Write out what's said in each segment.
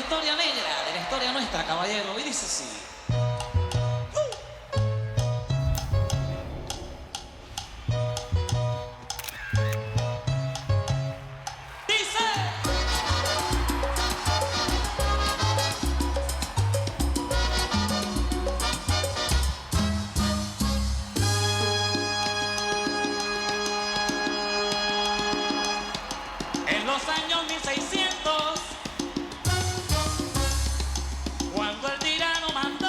historia negra, de la historia nuestra, caballero. Y dice así. En los años 1600, cuando el tirano mandó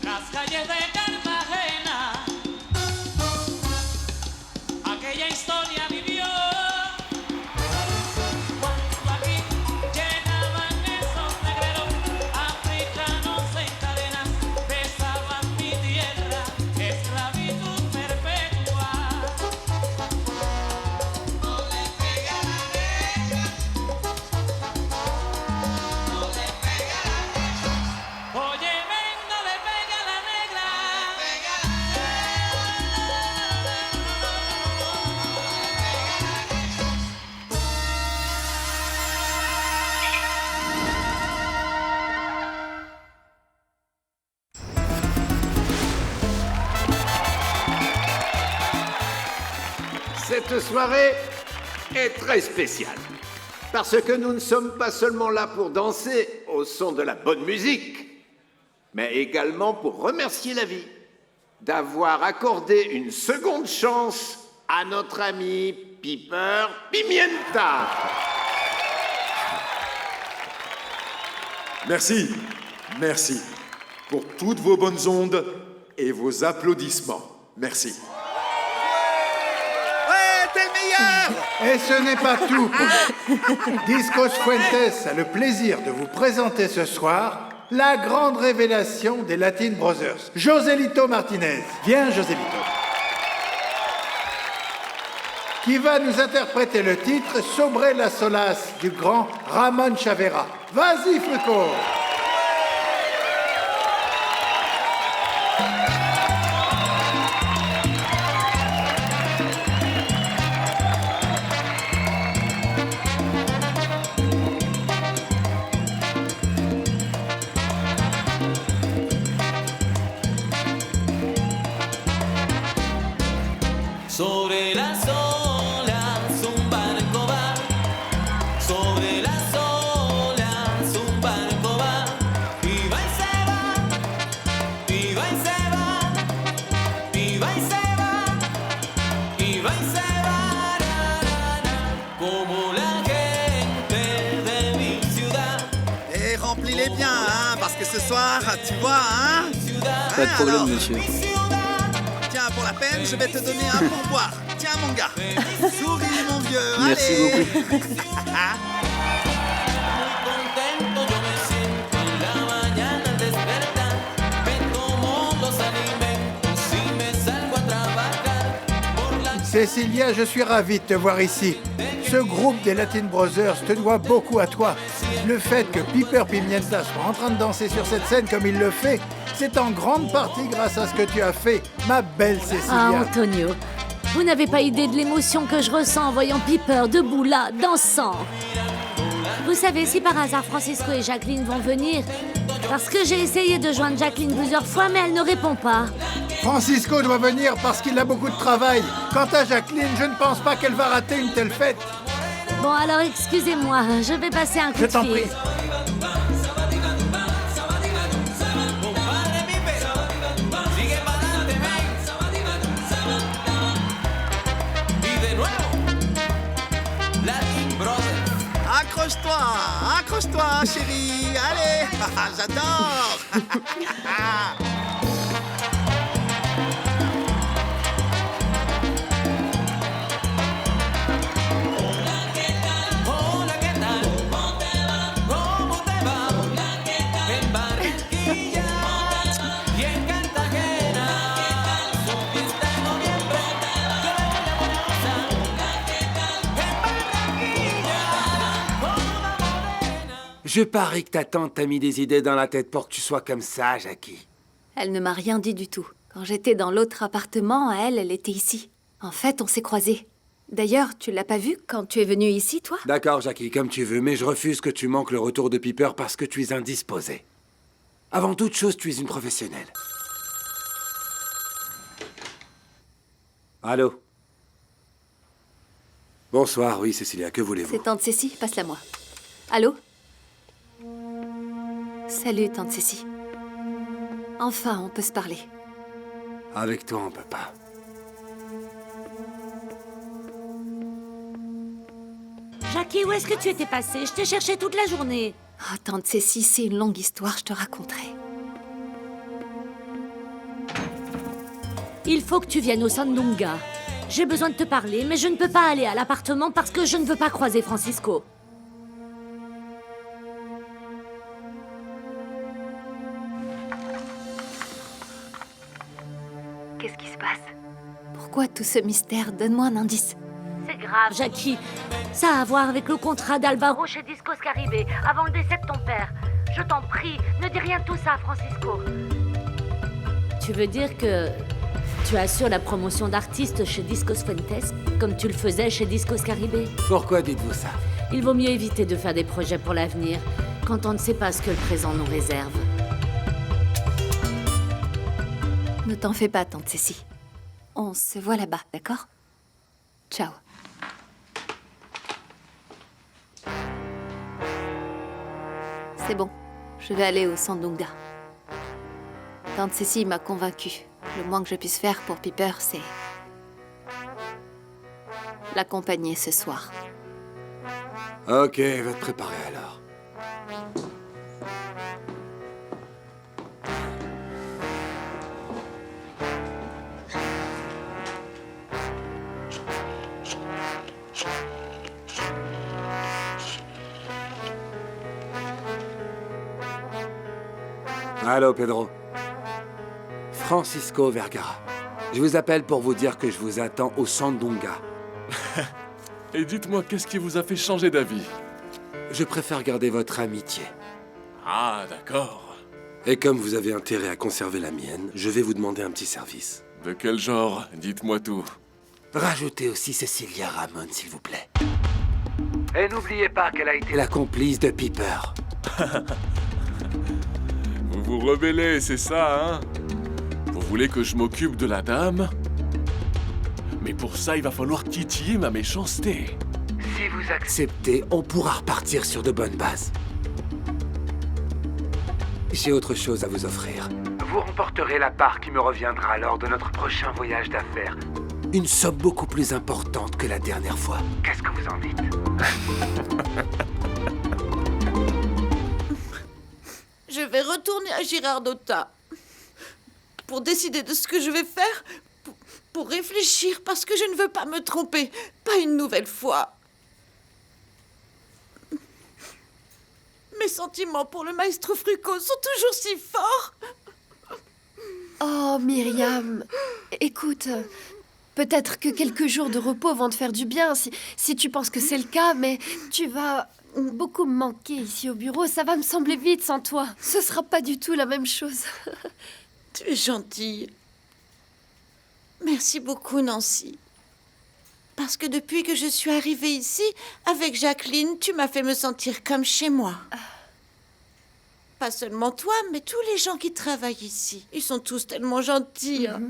las calles de Cartagena, aquella historia vivió. Cuando aquí llegaban esos negreros africanos en cadenas, besaban mi tierra, esclavitud perpetua. Oye, venga, le pega a la negra. Cette soirée est très spéciale. Parce que nous ne sommes pas seulement là pour danser au son de la bonne musique, mais également pour remercier la vie d'avoir accordé une seconde chance à notre ami Piper Pimienta. Merci, merci pour toutes vos bonnes ondes et vos applaudissements. Merci. Ouais, t'es le meilleur! Et ce n'est pas tout. Discos Fuentes a le plaisir de vous présenter ce soir la grande révélation des Latin Brothers, Joselito Martinez. Viens, Joselito. Qui va nous interpréter le titre Sobre las olas du grand Ramon Chavera. Vas-y, Fruco. Sobre las olas un barco va, sobre las olas un barco va, y va y se va, y va y se va, y va y se va, y va y se va, ra, ra, ra, como la gente de mi ciudad. Et remplis-les bien, hein, parce que ce soir, tu vois, hein? Pas de problème, alors, monsieur. Tiens, pour la peine, je vais te donner un pourboire. Tiens, mon gars. Souris, mon vieux. Merci allez. beaucoup. Muy contento yo me siento en la mañana al despertar, me como los alimentos y me salgo a trabajar por la Cecilia, je suis ravi de te voir ici. Ce groupe des Latin Brothers te doit beaucoup à toi. Le fait que Piper Pimienta soit en train de danser sur cette scène comme il le fait, c'est en grande partie grâce à ce que tu as fait, ma belle Ah, Cecilia. Antonio, vous n'avez pas idée de l'émotion que je ressens en voyant Piper debout là, dansant. Vous savez, si par hasard Francisco et Jacqueline vont venir, parce que j'ai essayé de joindre Jacqueline plusieurs fois, mais elle ne répond pas. Francisco doit venir parce qu'il a beaucoup de travail. Quant à Jacqueline, je ne pense pas qu'elle va rater une telle fête. Bon, alors excusez-moi, je vais passer un coup Je de t'en fil. prie. compadre Pipe, sigue pa'lante, ven. Y de nuevo, Latin Brothers. Accroche-toi, chérie. Allez, j'adore. Hola, ¿qué tal? ¿Cómo te va? En Barranquilla y en Cartagena, su fiesta en noviembre, yo le voy a gozar. En Barranquilla, con una morena. Je parie que ta tante t'a mis des idées dans la tête pour que tu sois comme ça, Jackie. Elle ne m'a rien dit du tout. Quand j'étais dans l'autre appartement, elle était ici. En fait, on s'est croisés. D'ailleurs, tu l'as pas vu quand tu es venu ici, toi? D'accord, Jackie, comme tu veux, mais je refuse que tu manques le retour de Piper parce que tu es indisposé. Avant toute chose, tu es une professionnelle. Allô? Bonsoir, oui, Cécilia, que voulez-vous? C'est tante Cécile, passe-la moi. Allô? Salut, tante Cécile. Enfin, on peut se parler. Avec toi, on peut pas. Jackie, où est-ce que tu étais passée? Je t'ai cherché toute la journée. Oh, tante Cécile, c'est une longue histoire, je te raconterai. Il faut que tu viennes au Sandunga. J'ai besoin de te parler, mais je ne peux pas aller à l'appartement parce que je ne veux pas croiser Francisco. Qu'est-ce qui se passe? Pourquoi tout ce mystère? Donne-moi un indice. C'est grave, Jackie. Ça a à voir avec le contrat d'Alvaro chez Discos Caribe, avant le décès de ton père. Je t'en prie, ne dis rien de tout ça, Francisco. Tu veux dire que tu assures la promotion d'artistes chez Discos Fuentes, comme tu le faisais chez Discos Caribe? Pourquoi dites-vous ça? Il vaut mieux éviter de faire des projets pour l'avenir, quand on ne sait pas ce que le présent nous réserve. Ne t'en fais pas, tante Cécile. On se voit là-bas, d'accord? Ciao. C'est bon, je vais aller au Sandunga. Tante Cécile m'a convaincue. Le moins que je puisse faire pour Piper, c'est l'accompagner ce soir. Ok, va te préparer alors. Allô, Pedro. Francisco Vergara. Je vous appelle pour vous dire que je vous attends au Sandunga. Et dites-moi, qu'est-ce qui vous a fait changer d'avis? Je préfère garder votre amitié. Ah, d'accord. Et comme vous avez intérêt à conserver la mienne, je vais vous demander un petit service. De quel genre? Dites-moi tout. Rajoutez aussi Cecilia Ramon, s'il vous plaît. Et n'oubliez pas qu'elle a été la complice de Piper. Vous vous rebellez, c'est ça, hein? Vous voulez que je m'occupe de la dame? Mais pour ça, il va falloir titiller ma méchanceté. Si vous acceptez, on pourra repartir sur de bonnes bases. J'ai autre chose à vous offrir. Vous remporterez la part qui me reviendra lors de notre prochain voyage d'affaires. Une somme beaucoup plus importante que la dernière fois. Qu'est-ce que vous en dites? Je vais retourner à Girardota pour décider de ce que je vais faire, pour réfléchir, parce que je ne veux pas me tromper, pas une nouvelle fois. Mes sentiments pour le maestro Frucco sont toujours si forts. Oh, Myriam, écoute, peut-être que quelques jours de repos vont te faire du bien, si tu penses que c'est le cas, mais tu vas beaucoup me manquer ici au bureau, ça va me sembler vide sans toi. Ce sera pas du tout la même chose. Tu es gentille. Merci beaucoup, Nancy. Parce que depuis que je suis arrivée ici, avec Jacqueline, tu m'as fait me sentir comme chez moi. Pas seulement toi, mais tous les gens qui travaillent ici. Ils sont tous tellement gentils. Hein.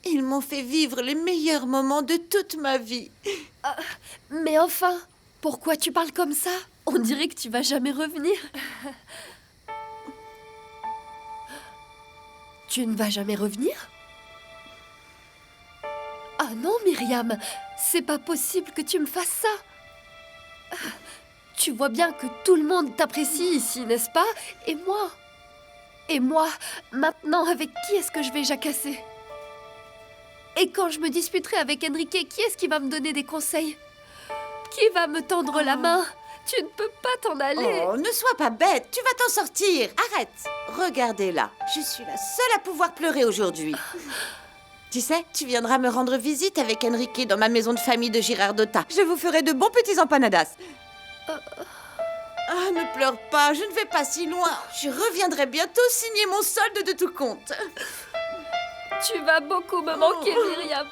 Ils m'ont fait vivre les meilleurs moments de toute ma vie. Mais enfin, pourquoi tu parles comme ça? On dirait que tu vas jamais revenir. Tu ne vas jamais revenir? Ah non, Myriam, c'est pas possible que tu me fasses ça. Tu vois bien que tout le monde t'apprécie ici, n'est-ce pas? Et moi, maintenant, avec qui est-ce que je vais jacasser? Et quand je me disputerai avec Enrique, qui est-ce qui va me donner des conseils? Qui va me tendre la main? Tu ne peux pas t'en aller. Oh, ne sois pas bête, tu vas t'en sortir. Arrête. Regardez-là, je suis la seule à pouvoir pleurer aujourd'hui. Tu sais, tu viendras me rendre visite avec Enrique dans ma maison de famille de Girardota. Je vous ferai de bons petits empanadas. Ah, ne pleure pas, je ne vais pas si loin. Je reviendrai bientôt signer mon solde de tout compte. Tu vas beaucoup me manquer, Myriam.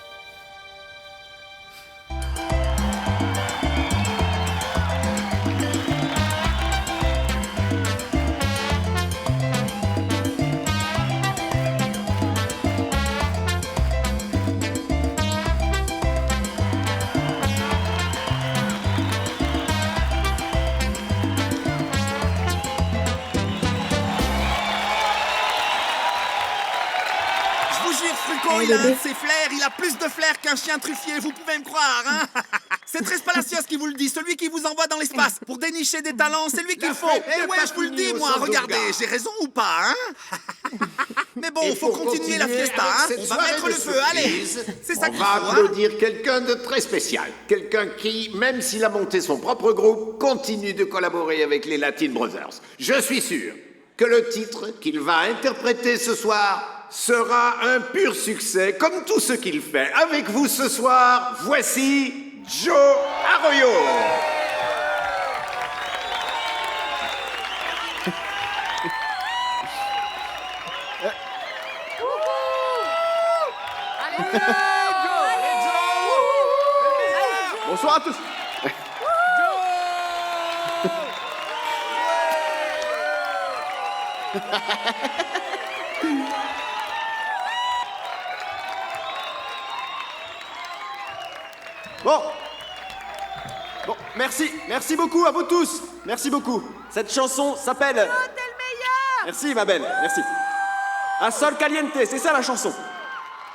Hey, il a bébé. un de ses flairs, il a plus de flair qu'un chien truffier, vous pouvez me croire, hein. C'est Tres Palacios qui vous le dit, celui qui vous envoie dans l'espace pour dénicher des talents, c'est lui qu'il La faut. fête Eh n'est ouais, pas je vous le finie dis, au moi, Sandunga. regardez, j'ai raison ou pas, hein. Mais bon, Et faut pour continuer la continuer fiesta, avec hein. cette On va soirée mettre de le feu, allez. surprise, C'est ça on qu'il va faut, hein. applaudir quelqu'un de très spécial. Quelqu'un qui, même s'il a monté son propre groupe, continue de collaborer avec les Latin Brothers. Je suis sûr que le titre qu'il va interpréter ce soir sera un pur succès, comme tout ce qu'il fait. Avec vous ce soir, voici Joe Arroyo. Bonsoir à tous. Bon, merci beaucoup à vous tous. Merci beaucoup. Cette chanson s'appelle... t'es le meilleur. Merci ma belle, merci. A Sol Caliente, c'est ça la chanson.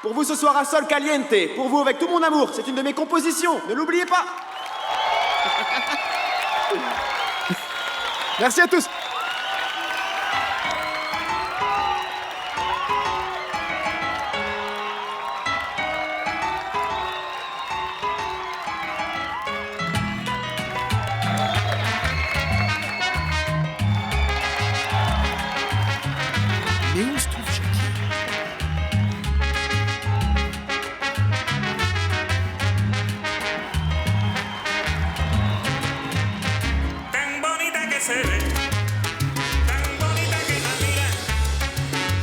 Pour vous ce soir, A Sol Caliente. Pour vous avec tout mon amour. C'est une de mes compositions. Ne l'oubliez pas. Merci à tous. Mais où se trouve Jackie? Tan bonita que se ve, tan bonita que la mira,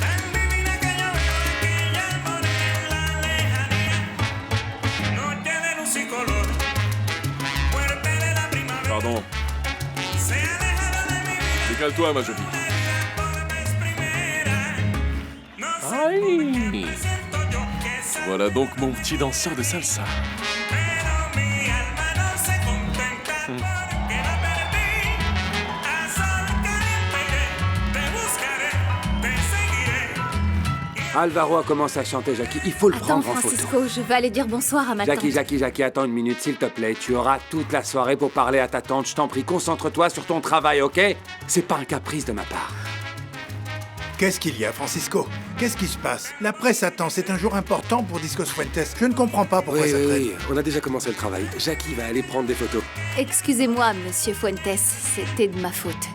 tan divina que yo veo aquella morena en la lejanía. Noche de luz y color, fuerte de la primavera. Pardon. Se alejaron de mi vida Décale-toi, ma jolie. por vez primera. No sé Aïe. por qué siento yo que esa Voilà donc mon petit danseur de salsa. pero mi alma no se contenta porque la perdí. A sol caliente te buscaré, te seguiré. Alvaro a commencé à chanter, Jackie. Il faut le Attends, prendre en photo. Francisco, je vais aller dire bonsoir à ma tante. Jackie, attends une minute, s'il te plaît. Tu auras toute la soirée pour parler à ta tante. Je t'en prie, concentre-toi sur ton travail, ok? C'est pas un caprice de ma part. Qu'est-ce qu'il y a, Francisco? Qu'est-ce qui se passe? La presse attend, c'est un jour important pour Discos Fuentes. Je ne comprends pas pourquoi ça traîne. on a déjà commencé le travail. Jackie va aller prendre des photos. Excusez-moi, monsieur Fuentes, c'était de ma faute.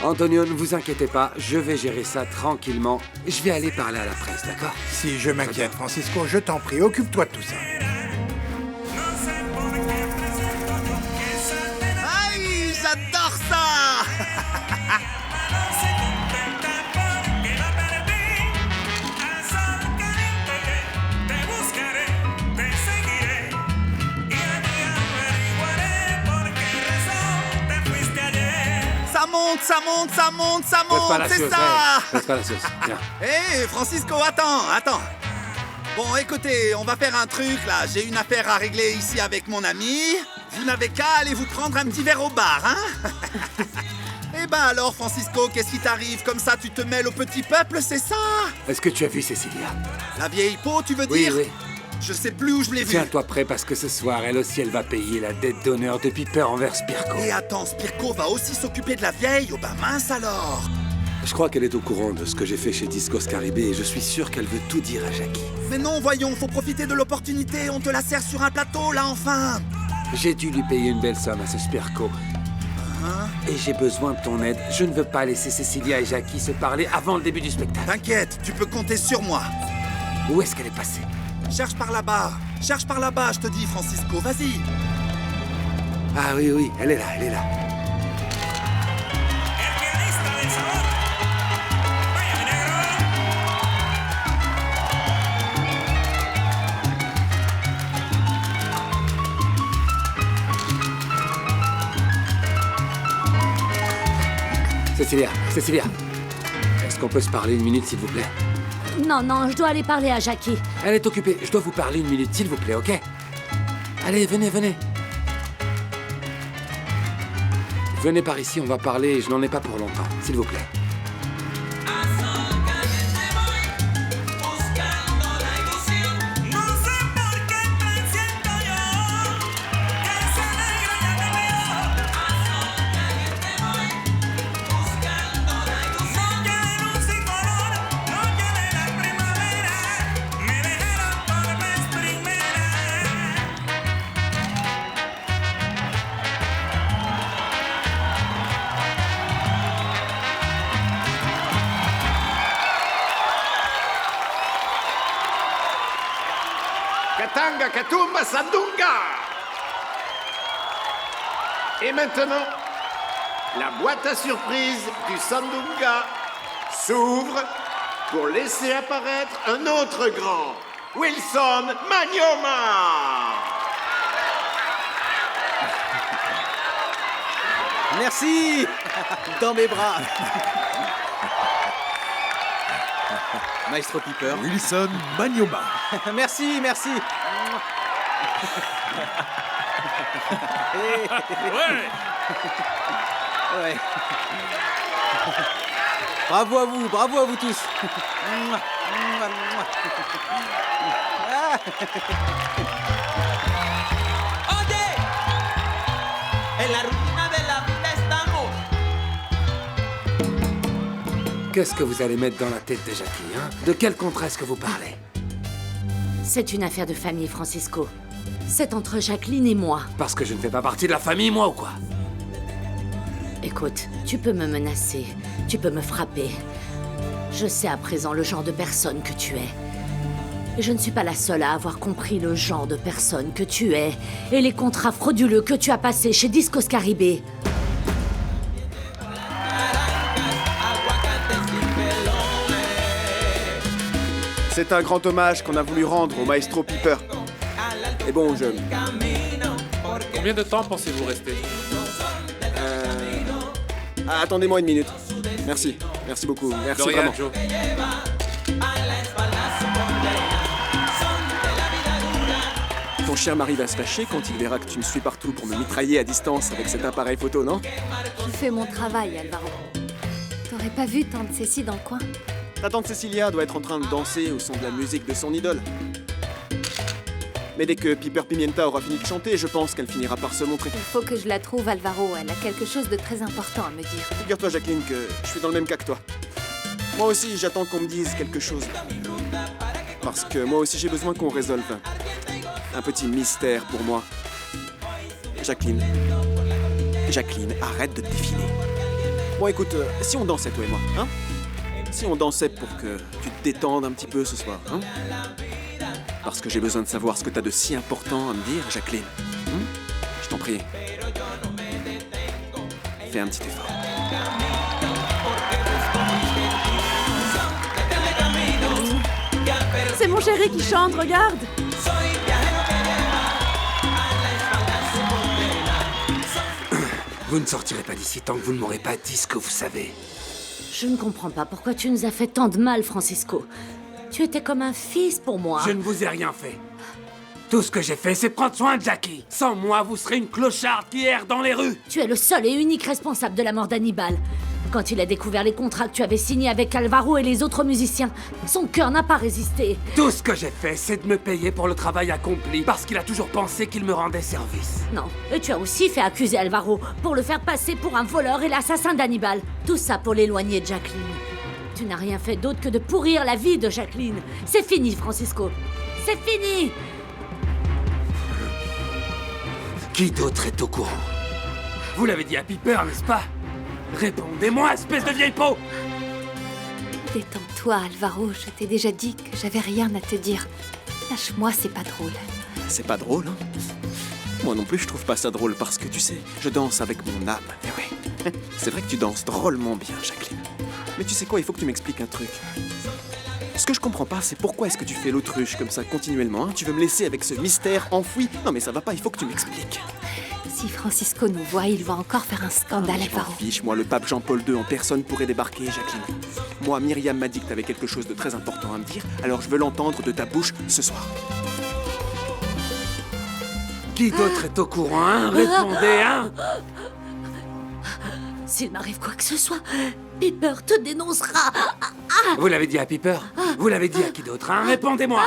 Antonio, ne vous inquiétez pas, je vais gérer ça tranquillement. Je vais aller parler à la presse, d'accord? Si je m'inquiète, Francisco, je t'en prie, occupe-toi de tout ça. Aïe, j'adore ça. Ça monte, c'est ça. Reste pas la sauce, viens. Hé, Francisco, attends. Bon, écoutez, on va faire un truc, là. J'ai une affaire à régler ici avec mon ami. Vous n'avez qu'à aller vous prendre un petit verre au bar, hein. Eh ben alors, Francisco, qu'est-ce qui t'arrive? Comme ça, tu te mêles au petit peuple, c'est ça? Est-ce que tu as vu Cécilia? La vieille peau, tu veux Oui, dire? oui. Je sais plus où je l'ai vue. Tiens-toi prêt parce que ce soir, elle aussi, elle va payer la dette d'honneur de Piper envers Spirko. Et attends, Spirko va aussi s'occuper de la vieille? Oh bah mince alors. Je crois qu'elle est au courant de ce que j'ai fait chez Discos Caribé et je suis sûr qu'elle veut tout dire à Jackie. Mais non, voyons, faut profiter de l'opportunité. On te la sert sur un plateau, là, enfin. J'ai dû lui payer une belle somme à ce Spirko. Et j'ai besoin de ton aide. Je ne veux pas laisser Cécilia et Jackie se parler avant le début du spectacle. T'inquiète, tu peux compter sur moi. Où est-ce qu'elle est passée? Cherche par là-bas, je te dis, Francisco, vas-y. Ah oui, elle est là. Cécilia, est-ce qu'on peut se parler une minute, s'il vous plaît? Non, je dois aller parler à Jackie. Elle est occupée, je dois vous parler une minute, s'il vous plaît, ok? Allez, venez. Venez par ici, on va parler, je n'en ai pas pour longtemps, s'il vous plaît. Tanga Katumba Sandunga. Et maintenant, la boîte à surprise du Sandunga s'ouvre pour laisser apparaître un autre grand, Wilson Manyoma. Merci. Dans mes bras. Maestro Piper. Wilson Manyoma. Merci, merci. Ouais. Ouais. Bravo à vous tous. Oye, en la rutina de la vida estamos. Qu'est-ce que vous allez mettre dans la tête de Jackie, hein? De quel contrat est-ce que vous parlez? C'est une affaire de famille, Francisco. C'est entre Jacqueline et moi. Parce que je ne fais pas partie de la famille, moi, ou quoi? Écoute, tu peux me menacer, tu peux me frapper. Je sais à présent le genre de personne que tu es. Et je ne suis pas la seule à avoir compris le genre de personne que tu es et les contrats frauduleux que tu as passés chez Discos Caribé. C'est un grand hommage qu'on a voulu rendre au maestro Piper. Et bon, Combien de temps pensez-vous rester? Attendez-moi une minute. Merci. Merci beaucoup. Merci De rien, vraiment. Joe. Ton cher mari va se fâcher quand il verra que tu me suis partout pour me mitrailler à distance avec cet appareil photo, non? Je fais mon travail, Alvaro. T'aurais pas vu tante Cécile dans le coin? Ta tante Cecilia doit être en train de danser au son de la musique de son idole. Mais dès que Piper Pimienta aura fini de chanter, je pense qu'elle finira par se montrer. Il faut que je la trouve, Alvaro. Elle a quelque chose de très important à me dire. Figure-toi, Jacqueline, que je suis dans le même cas que toi. Moi aussi, j'attends qu'on me dise quelque chose. Parce que moi aussi, j'ai besoin qu'on résolve un petit mystère pour moi. Jacqueline. Jacqueline, arrête de te défiler. Bon, écoute, si on dansait, toi et moi, hein? Si on dansait pour que tu te détendes un petit peu ce soir, hein? Parce que j'ai besoin de savoir ce que t'as de si important à me dire, Jacqueline. Je t'en prie. Fais un petit effort. C'est mon chéri qui chante, regarde. Vous ne sortirez pas d'ici tant que vous ne m'aurez pas dit ce que vous savez. Je ne comprends pas pourquoi tu nous as fait tant de mal, Francisco. Tu étais comme un fils pour moi. Je ne vous ai rien fait. Tout ce que j'ai fait, c'est prendre soin de Jackie. Sans moi, vous serez une clocharde qui erre dans les rues. Tu es le seul et unique responsable de la mort d'Hannibal. Quand il a découvert les contrats que tu avais signés avec Alvaro et les autres musiciens, son cœur n'a pas résisté. Tout ce que j'ai fait, c'est de me payer pour le travail accompli, parce qu'il a toujours pensé qu'il me rendait service. Non, et tu as aussi fait accuser Alvaro pour le faire passer pour un voleur et l'assassin d'Hannibal. Tout ça pour l'éloigner de Jacqueline. Tu n'as rien fait d'autre que de pourrir la vie de Jacqueline. C'est fini, Francisco. C'est fini! Qui d'autre est au courant? Vous l'avez dit à Piper, n'est-ce pas? Répondez-moi, espèce de vieille peau! Détends-toi, Alvaro. Je t'ai déjà dit que j'avais rien à te dire. Lâche-moi, c'est pas drôle. C'est pas drôle, hein? Moi non plus, je trouve pas ça drôle parce que tu sais, je danse avec mon âme. Eh oui. C'est vrai que tu danses drôlement bien, Jacqueline. Mais tu sais quoi, il faut que tu m'expliques un truc. Ce que je comprends pas, c'est pourquoi est-ce que tu fais l'autruche comme ça continuellement, hein? Tu veux me laisser avec ce mystère enfoui? Non mais ça va pas, il faut que tu m'expliques. Si Francisco nous voit, il va encore faire un scandale, Je m'en Alvaro. fiche, moi le pape Jean-Paul II en personne pourrait débarquer, Jacqueline. Moi, Myriam m'a dit que t'avais quelque chose de très important à me dire, alors je veux l'entendre de ta bouche ce soir. Qui d'autre est au courant, hein? Répondez, hein? S'il m'arrive quoi que ce soit, Piper te dénoncera. Vous l'avez dit à Piper? Vous l'avez dit à qui d'autre, hein? Répondez-moi!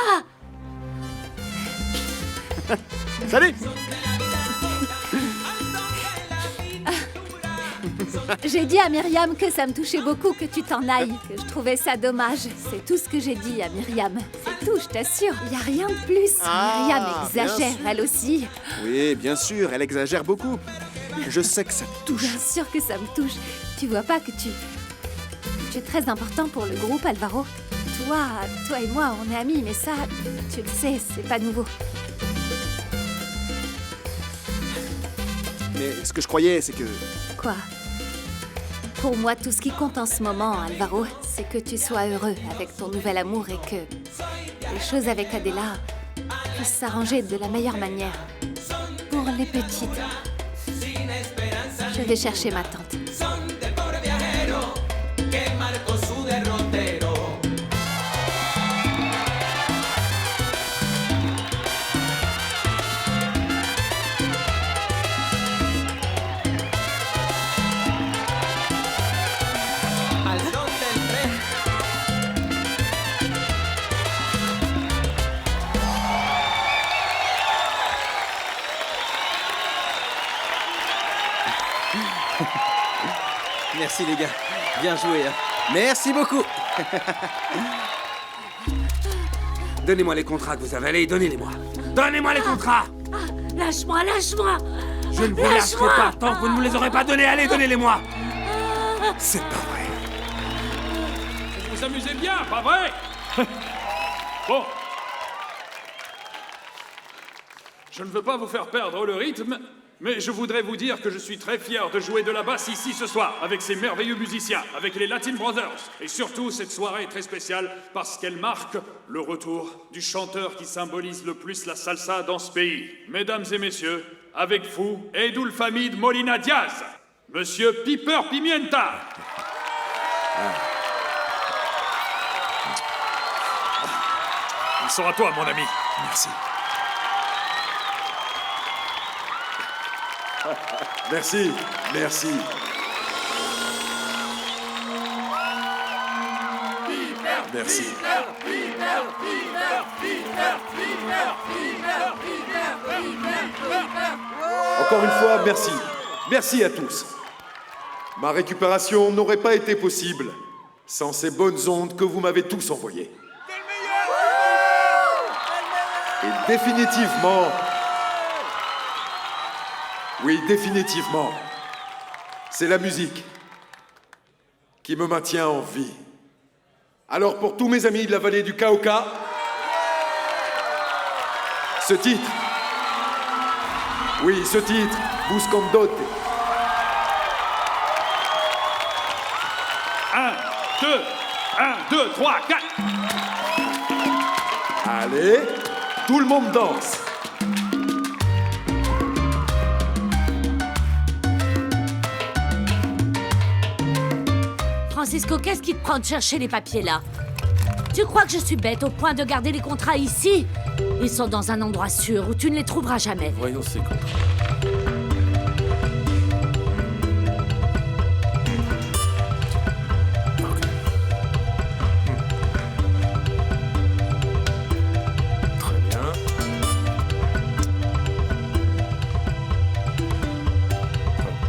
Salut! J'ai dit à Myriam que ça me touchait beaucoup que tu t'en ailles, que je trouvais ça dommage. C'est tout ce que j'ai dit à Myriam. C'est tout, je t'assure. Il y a rien de plus. Myriam exagère, bien sûr. elle aussi. Oui, bien sûr, elle exagère beaucoup. Je sais que ça te touche. Bien sûr que ça me touche. Tu vois pas que tu es très important pour le groupe, Alvaro. Toi et moi, on est amis, mais ça, tu le sais, c'est pas nouveau. Mais ce que je croyais, c'est que... Quoi? Pour moi, tout ce qui compte en ce moment, Alvaro, c'est que tu sois heureux avec ton nouvel amour et que les choses avec Adela puissent s'arranger de la meilleure manière. Pour les petites. Je vais chercher ma tante. Merci les gars, bien joué. Hein. Merci beaucoup. Donnez-moi les contrats que vous avez, allez, donnez-les-moi. Donnez-moi les contrats. Lâche-moi, lâche-moi. Je ne vous lâcherai pas tant que vous ne me les aurez pas donnés, allez, donnez-les-moi. C'est pas vrai. Vous vous amusez bien, pas vrai? Bon. Je ne veux pas vous faire perdre le rythme, mais je voudrais vous dire que je suis très fier de jouer de la basse ici ce soir, avec ces merveilleux musiciens, avec les Latin Brothers. Et surtout, cette soirée est très spéciale parce qu'elle marque le retour du chanteur qui symbolise le plus la salsa dans ce pays. Mesdames et messieurs, avec vous, Edulfamid Molina Diaz, Monsieur Piper Pimienta. Ils sont à toi, mon ami. Merci. Merci, merci. Merci. Encore une fois, merci. Merci à tous. Ma récupération n'aurait pas été possible sans ces bonnes ondes que vous m'avez tous envoyées. Et définitivement... Oui, définitivement, c'est la musique qui me maintient en vie. Alors pour tous mes amis de la vallée du Cauca, ce titre, oui, ce titre, Buscandote. 1, 2, 3, 4. Allez, tout le monde danse. Francisco, qu'est-ce qui te prend de chercher les papiers là? Tu crois que je suis bête au point de garder les contrats ici? Ils sont dans un endroit sûr où tu ne les trouveras jamais. Voyons ces contrats. Très bien. Ok.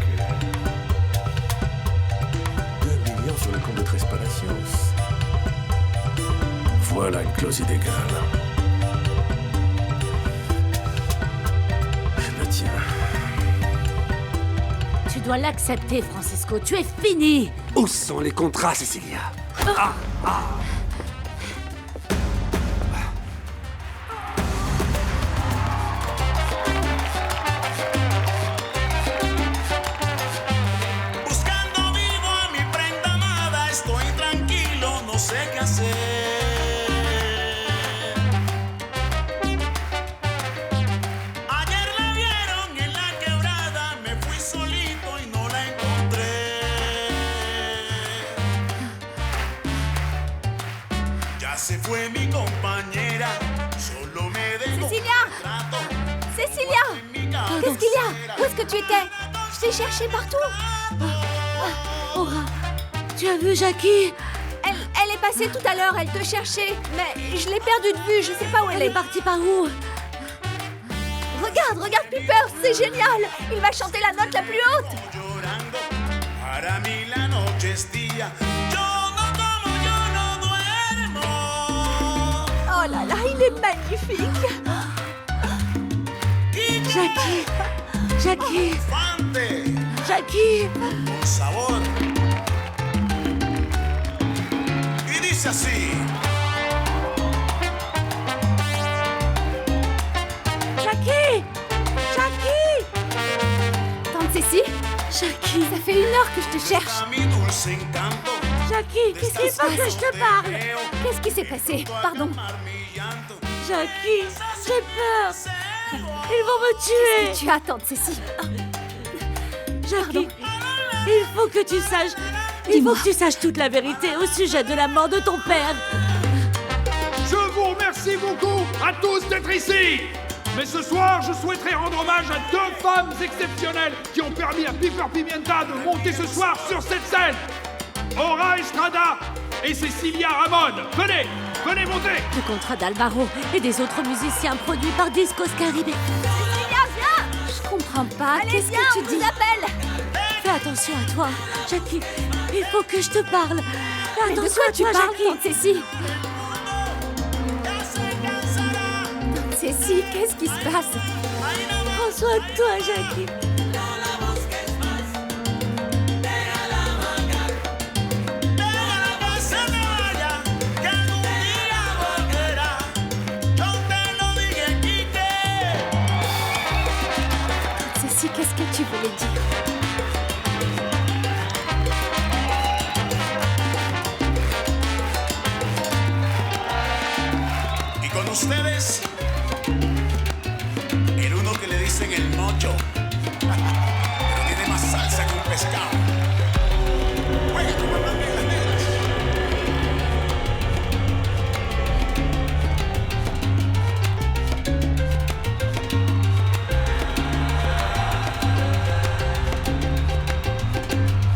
2 millions sur le compte de Tres Palacios. Voilà une clause illégale. Je la tiens. Tu dois l'accepter, Francisco. Tu es fini. Où sont les contrats, Cecilia? Buscando vivo a mi prenda amada, estoy tranquilo, no sé qué hacer. Ayer la vieron en la quebrada, me fui solito y no la encontré. Ya se fue mi compañera, solo me dejó Cecilia! un trato. Cecilia! Qu'est-ce qu'il y a? Où est-ce que tu étais? Je t'ai cherché partout. Aura, tu as vu Jackie? Elle est passée tout à l'heure, elle te cherchait. Mais je l'ai perdue de vue, je sais pas où elle est. Elle est partie par où? Regarde Piper, c'est génial. Il va chanter la note la plus haute. Llorando, para mí la noche es día. Yo no como, yo no duermo. Oh là là, il est magnifique. Jackie! Jackie! Infante, Jackie! con sabor. Y dice así. Jackie! Jackie! T'en Cécile? Jackie, ça fait 1 heure que je te cherche. Jackie, qu'est-ce qui se passe? Que je te parle. Qu'est-ce qui s'est passé? Pardon. Jackie, j'ai peur. Ils vont me tuer. Tu attends, Cécile. Jackie, il faut que tu saches. Il faut que tu saches toute la vérité au sujet de la mort de ton père. Je vous remercie beaucoup à tous d'être ici. Mais ce soir, je souhaiterais rendre hommage à 2 femmes exceptionnelles qui ont permis à Piper Pimienta de monter ce soir sur cette scène. Aura Estrada et Cecilia Ramon. Venez monter. Le contrat d'Alvaro et des autres musiciens produits par Discos Caribe. Cécilia, viens! Je comprends pas. Qu'est-ce que tu dis? Fais attention à toi, Jackie. Il faut que je te parle. Fais Mais de attention quoi à tu toi, parles, Jackie. tante Cécile? Tante Cécile, qu'est-ce qui se passe? Prends soin de toi, Jackie. Cécile, qu'est-ce que tu voulais dire? Y con ustedes, el uno que le dicen el mocho, pero tiene más salsa que un pescado. Juega como también las negras.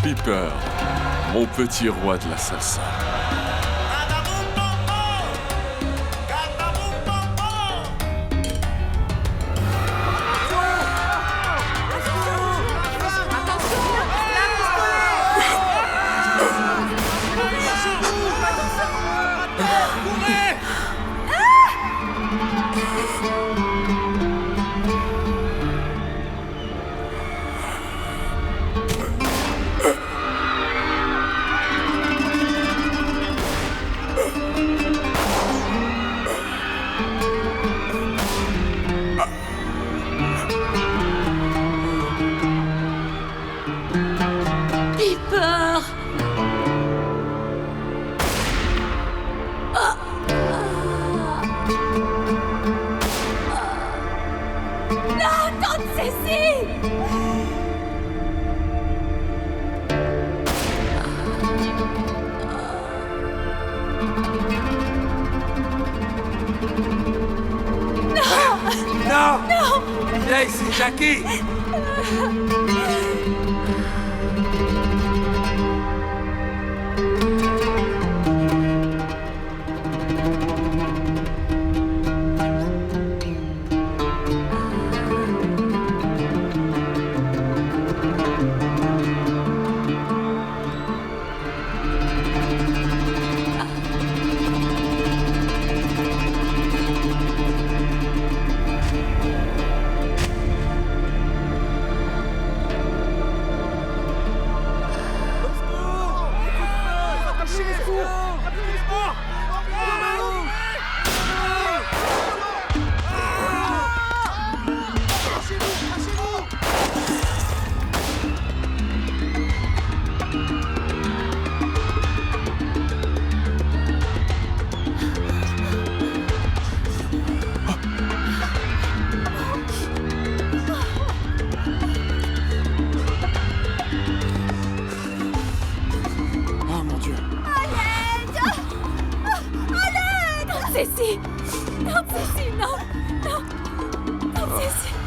Piper, mon petit roi de la salsa. Piper. Non, tante Cécile! Non! Viens ici, Jackie! Cécile! Tante Cécile, non! Non! Tante Cécile!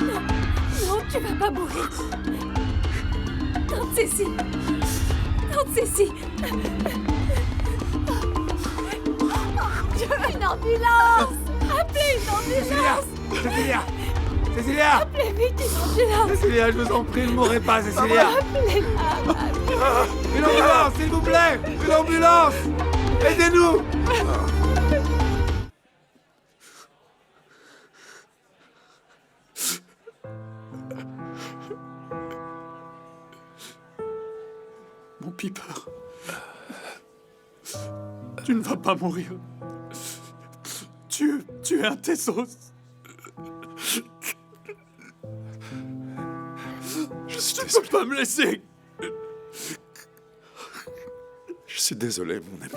Non! Non, tu vas pas mourir! Tante Cécile! Tante Cécile! Une ambulance! Appelez une ambulance! Cécilia! Cécilia! Appelez vite une ambulance! Cécilia, je vous en prie, ne mourrez pas, Cécilia! Une ambulance, s'il vous plaît! Une ambulance! Aidez-nous! Mon Piper, tu ne vas pas mourir. Tu es un Tessos. désolé. Pas me laisser. Je suis désolé, mon ami.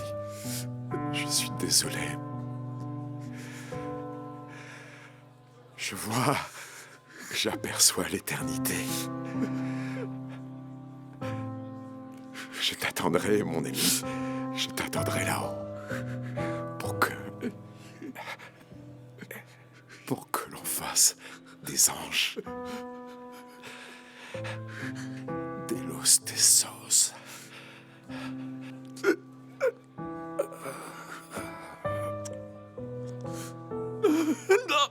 Je suis désolé. Je vois... J'aperçois l'éternité. Je t'attendrai, mon ami. Je t'attendrai là-haut. Pour que l'on fasse des anges. Des los tesos. Non.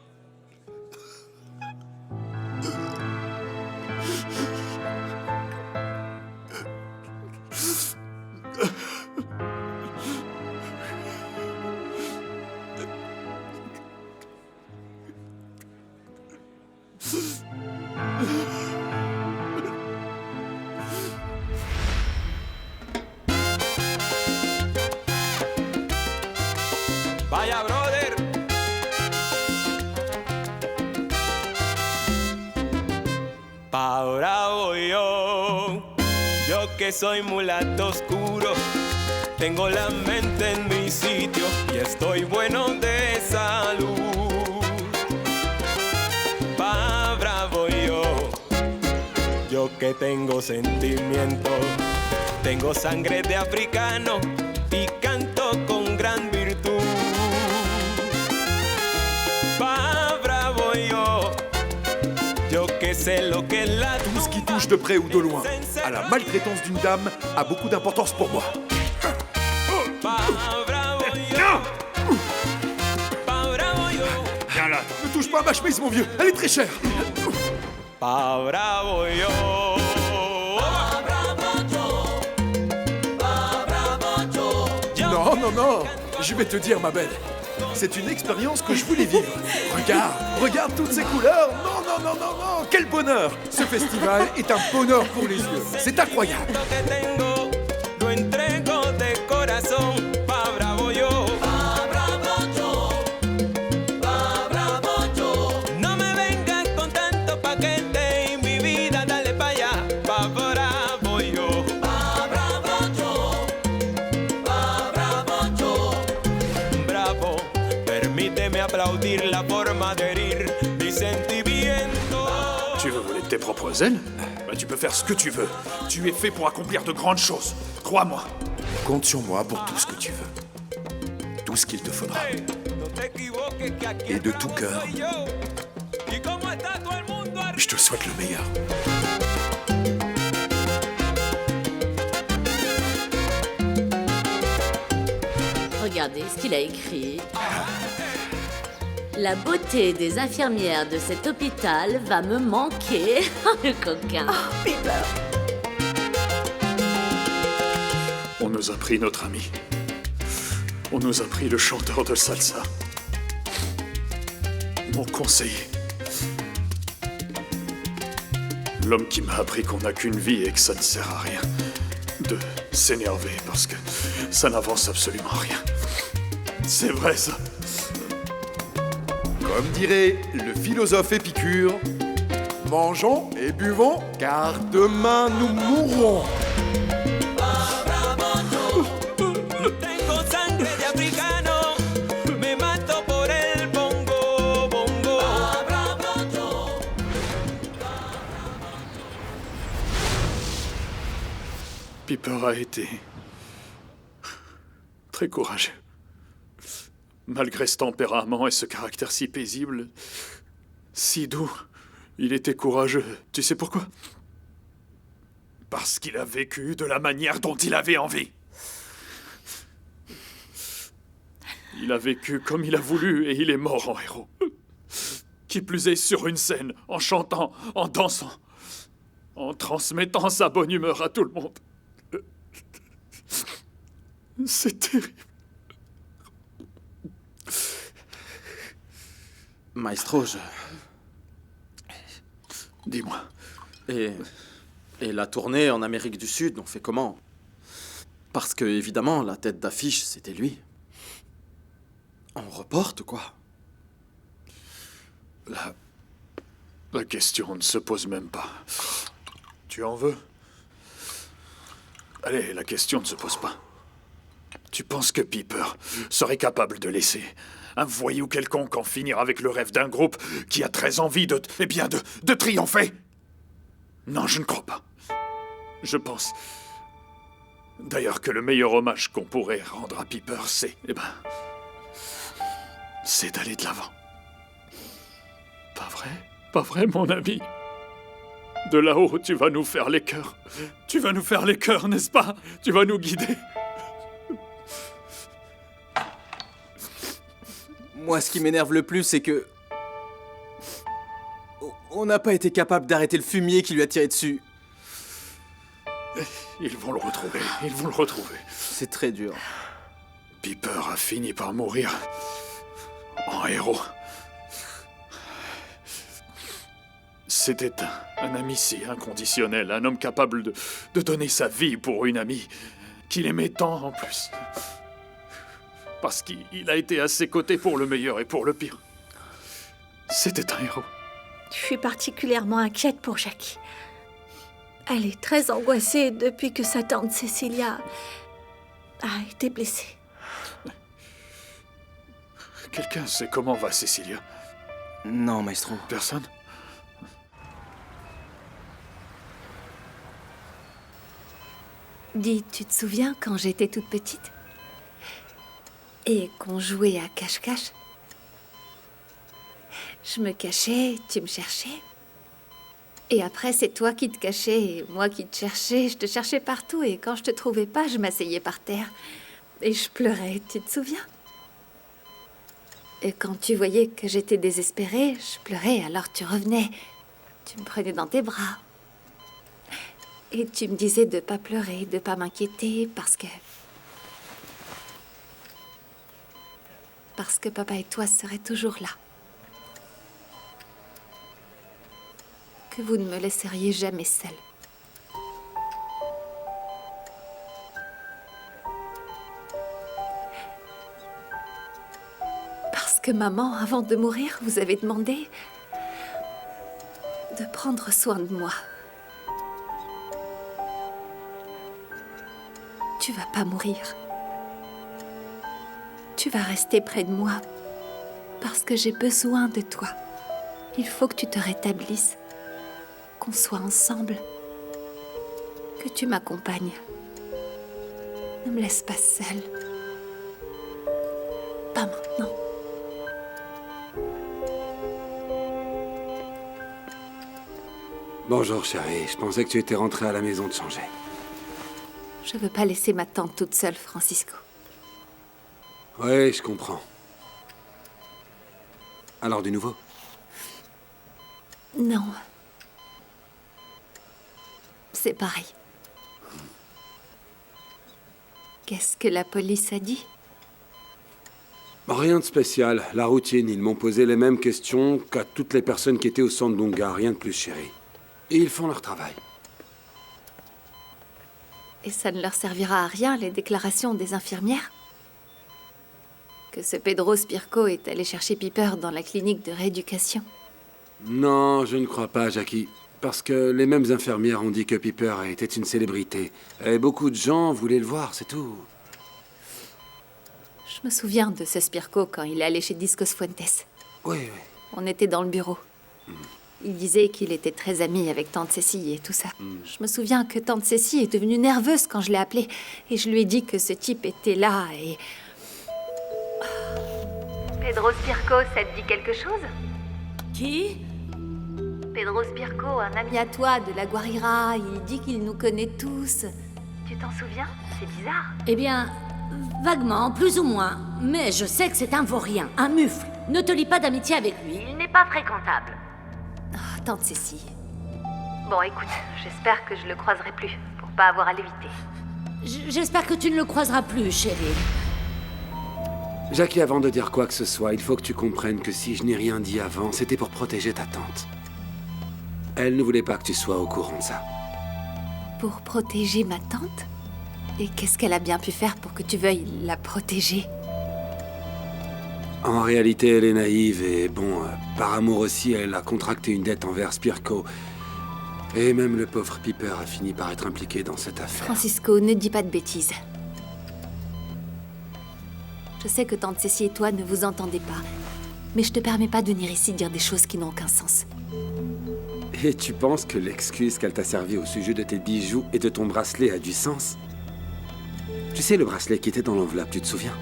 Vaya, brother. Pa' ahora voy yo que soy mulato oscuro. Tengo la mente en mi sitio y estoy bueno de salud. Pa' bravo yo que tengo sentimiento. Tengo sangre de africano y canto con gran virtud. Pa' bravo yo que sais lo que es la Tout ce qui touche de près ou de loin à la maltraitance d'une dame a beaucoup d'importance pour moi. Viens là, ne touche pas à ma chemise, mon vieux, elle est très chère. Pa' bravo Non, non, non, je vais te dire, ma belle. C'est une expérience que je voulais vivre. Regarde toutes ces couleurs. Non, non, non, non, non, quel bonheur. Ce festival est un bonheur pour les yeux. C'est incroyable. lo entrego de corazón. Pa' bravo yo. Pa' bravo yo. No me vengas con tanto paquete y mi vida dale pa' allá. Pa' bravo yo. Pa' bravo yo. Pa' bravo yo. Bravo, permíteme aplaudir la forma de herir mi sentimiento. Tu veux voler de tes propres ailes? Bah, tu peux faire ce que tu veux. Tu es fait pour accomplir de grandes choses. Crois-moi. Compte sur moi pour tout ce que tu veux. Tout ce qu'il te faudra. Et de tout cœur, je te souhaite le meilleur. Regardez ce qu'il a écrit. La beauté des infirmières de cet hôpital va me manquer. Le coquin. Oh, Peter. On nous a pris notre ami. On nous a pris le chanteur de salsa. Mon conseiller. L'homme qui m'a appris qu'on n'a qu'une vie et que ça ne sert à rien de s'énerver parce que ça n'avance absolument rien. C'est vrai ça. Comme dirait le philosophe Épicure, mangeons et buvons, car demain nous mourrons. Tengo sangre de africano, me mato por el bongo, bongo. Piper a été très courageux. Malgré ce tempérament et ce caractère si paisible, si doux, il était courageux. Tu sais pourquoi? Parce qu'il a vécu de la manière dont il avait envie. Il a vécu comme il a voulu et il est mort en héros. Qui plus est sur une scène, en chantant, en dansant, en transmettant sa bonne humeur à tout le monde. C'est terrible. Maestro, Dis-moi. Et la tournée en Amérique du Sud, on fait comment? Parce que, évidemment, la tête d'affiche, c'était lui. On reporte, quoi? La question ne se pose même pas. Tu en veux? Allez, la question ne se pose pas. Tu penses que Piper serait capable de laisser un voyou quelconque en finir avec le rêve d'un groupe qui a très envie de triompher? Non, je ne crois pas. Je pense... D'ailleurs que le meilleur hommage qu'on pourrait rendre à Piper, c'est... c'est d'aller de l'avant. Pas vrai? Pas vrai, mon ami? De là-haut, tu vas nous faire les cœurs. Tu vas nous faire les cœurs, n'est-ce pas? Tu vas nous guider. Moi, ce qui m'énerve le plus, c'est que... on n'a pas été capable d'arrêter le fumier qui lui a tiré dessus. Ils vont le retrouver, ils vont le retrouver. C'est très dur. Piper a fini par mourir en héros. C'était un ami si inconditionnel, un homme capable de donner sa vie pour une amie qu'il aimait tant en plus. Parce qu'il a été à ses côtés pour le meilleur et pour le pire. C'était un héros. Je suis particulièrement inquiète pour Jackie. Elle est très angoissée depuis que sa tante Cecilia a été blessée. Quelqu'un sait comment va Cecilia? Non, maestro. Personne? Dis, tu te souviens quand j'étais toute petite? Et qu'on jouait à cache-cache? Je me cachais, tu me cherchais. Et après, c'est toi qui te cachais et moi qui te cherchais. Je te cherchais partout et quand je te trouvais pas, je m'asseyais par terre. Et je pleurais, tu te souviens? Et quand tu voyais que j'étais désespérée, je pleurais, alors tu revenais. Tu me prenais dans tes bras. Et tu me disais de pas pleurer, de pas m'inquiéter, parce que papa et toi seraient toujours là. Que vous ne me laisseriez jamais seule. Parce que maman, avant de mourir, vous avez demandé de prendre soin de moi. Tu vas pas mourir. Tu vas rester près de moi parce que j'ai besoin de toi. Il faut que tu te rétablisses, qu'on soit ensemble, que tu m'accompagnes. Ne me laisse pas seule. Pas maintenant. Bonjour, chérie. Je pensais que tu étais rentrée à la maison de changer. Je veux pas laisser ma tante toute seule, Francisco. Oui, je comprends. Alors, du nouveau? Non. C'est pareil. Qu'est-ce que la police a dit? Rien de spécial. La routine. Ils m'ont posé les mêmes questions qu'à toutes les personnes qui étaient au centre d'Unga. Rien de plus, chérie. Et ils font leur travail. Et ça ne leur servira à rien, les déclarations des infirmières? Que ce Pedro Spirko est allé chercher Piper dans la clinique de rééducation? Non, je ne crois pas, Jackie. Parce que les mêmes infirmières ont dit que Piper était une célébrité. Et beaucoup de gens voulaient le voir, c'est tout. Je me souviens de ce Spirko quand il est allé chez Discos Fuentes. Oui, oui. On était dans le bureau. Il disait qu'il était très ami avec tante Cécile et tout ça. Je me souviens que tante Cécile est devenue nerveuse quand je l'ai appelée. Et je lui ai dit que ce type était là et... Pedro Spirko, ça te dit quelque chose? Qui? Pedro Spirko, un ami à toi de la Guarira. Il dit qu'il nous connaît tous. Tu t'en souviens? C'est bizarre. Eh bien, vaguement, plus ou moins. Mais je sais que c'est un vaurien, un mufle. Ne te lie pas d'amitié avec lui. Il n'est pas fréquentable. Oh, tante Cécile. Bon, écoute, j'espère que je le croiserai plus, pour pas avoir à l'éviter. J'espère que tu ne le croiseras plus, chérie. Jackie, avant de dire quoi que ce soit, il faut que tu comprennes que si je n'ai rien dit avant, c'était pour protéger ta tante. Elle ne voulait pas que tu sois au courant de ça. Pour protéger ma tante? Et qu'est-ce qu'elle a bien pu faire pour que tu veuilles la protéger? En réalité, elle est naïve et bon, par amour aussi, elle a contracté une dette envers Spirko. Et même le pauvre Piper a fini par être impliqué dans cette affaire. Francisco, ne dis pas de bêtises. Je sais que tante Cécile et toi ne vous entendez pas, mais je te permets pas de venir ici dire des choses qui n'ont aucun sens. Et tu penses que l'excuse qu'elle t'a servie au sujet de tes bijoux et de ton bracelet a du sens? Tu sais le bracelet qui était dans l'enveloppe, tu te souviens?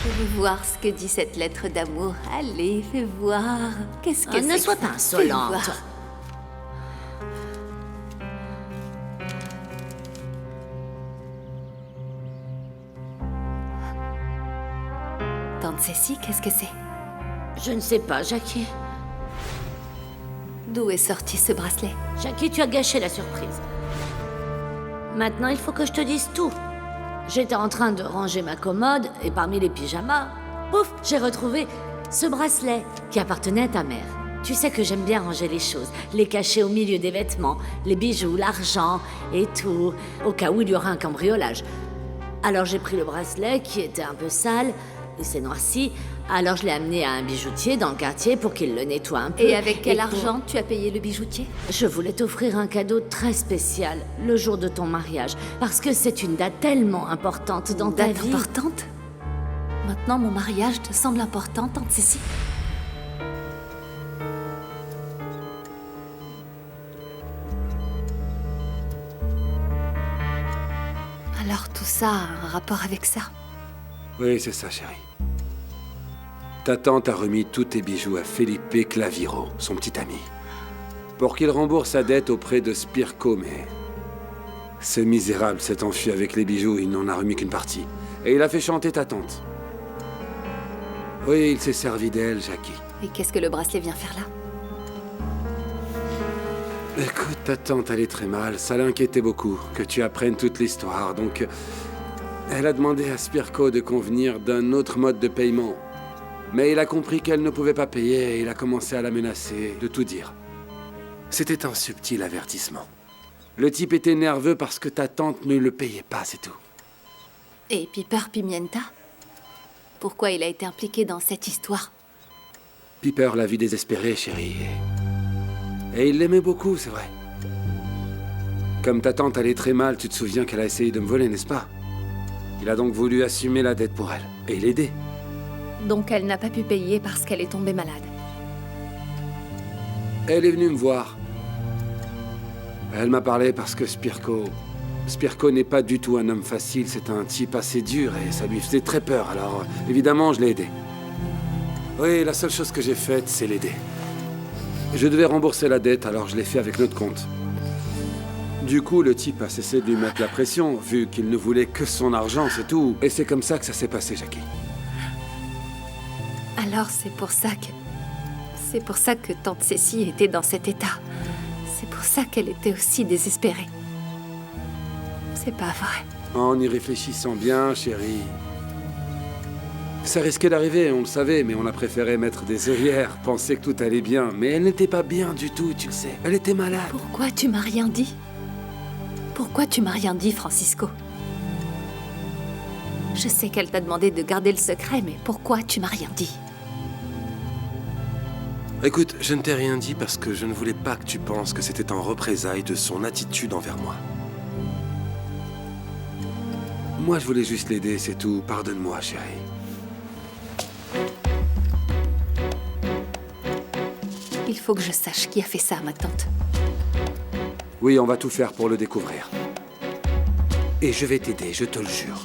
Je veux voir ce que dit cette lettre d'amour. Allez, fais voir. Qu'est-ce que c'est? Ne sois pas insolente. Tante Cécile, qu'est-ce que c'est? Je ne sais pas, Jackie. D'où est sorti ce bracelet? Jackie, tu as gâché la surprise. Maintenant, il faut que je te dise tout. J'étais en train de ranger ma commode et parmi les pyjamas, pouf, j'ai retrouvé ce bracelet qui appartenait à ta mère. Tu sais que j'aime bien ranger les choses, les cacher au milieu des vêtements, les bijoux, l'argent et tout, au cas où il y aura un cambriolage. Alors j'ai pris le bracelet qui était un peu sale, il s'est noirci, alors je l'ai amené à un bijoutier dans le quartier pour qu'il le nettoie un peu. Et avec quel argent tu as payé le bijoutier? Je voulais t'offrir un cadeau très spécial le jour de ton mariage, parce que c'est une date tellement importante dans ta vie. Importante? Maintenant, mon mariage te semble important, tante Cécile? Alors tout ça a un rapport avec ça? Oui, c'est ça, chérie. Ta tante a remis tous tes bijoux à Felipe Claviro, son petit ami, pour qu'il rembourse sa dette auprès de Spirko, mais ce misérable s'est enfui avec les bijoux, il n'en a remis qu'une partie. Et il a fait chanter ta tante. Oui, il s'est servi d'elle, Jackie. Et qu'est-ce que le bracelet vient faire là? Écoute, ta tante allait très mal, ça l'inquiétait beaucoup que tu apprennes toute l'histoire, donc elle a demandé à Spirko de convenir d'un autre mode de paiement. Mais il a compris qu'elle ne pouvait pas payer et il a commencé à la menacer de tout dire. C'était un subtil avertissement. Le type était nerveux parce que ta tante ne le payait pas, c'est tout. Et Piper Pimienta? Pourquoi il a été impliqué dans cette histoire? Piper l'a vu désespéré, chérie. Et il l'aimait beaucoup, c'est vrai. Comme ta tante allait très mal, tu te souviens qu'elle a essayé de me voler, n'est-ce pas? Il a donc voulu assumer la dette pour elle et l'aider. Donc elle n'a pas pu payer parce qu'elle est tombée malade. Elle est venue me voir. Elle m'a parlé parce que Spirko n'est pas du tout un homme facile, c'est un type assez dur et ça lui faisait très peur, alors évidemment je l'ai aidé. Oui, la seule chose que j'ai faite, c'est l'aider. Je devais rembourser la dette, alors je l'ai fait avec notre compte. Du coup, le type a cessé de lui mettre la pression, vu qu'il ne voulait que son argent, c'est tout. Et c'est comme ça que ça s'est passé, Jackie. Alors c'est pour ça que tante Cécile était dans cet état. C'est pour ça qu'elle était aussi désespérée. C'est pas vrai. En y réfléchissant bien, chérie. Ça risquait d'arriver, on le savait, mais on a préféré mettre des œillères, penser que tout allait bien. Mais elle n'était pas bien du tout, tu le sais. Elle était malade. Pourquoi tu m'as rien dit? Pourquoi tu m'as rien dit, Francisco? Je sais qu'elle t'a demandé de garder le secret, mais pourquoi tu m'as rien dit? Écoute, je ne t'ai rien dit parce que je ne voulais pas que tu penses que c'était en représailles de son attitude envers moi. Moi, je voulais juste l'aider, c'est tout. Pardonne-moi, chérie. Il faut que je sache qui a fait ça à ma tante. Oui, on va tout faire pour le découvrir. Et je vais t'aider, je te le jure.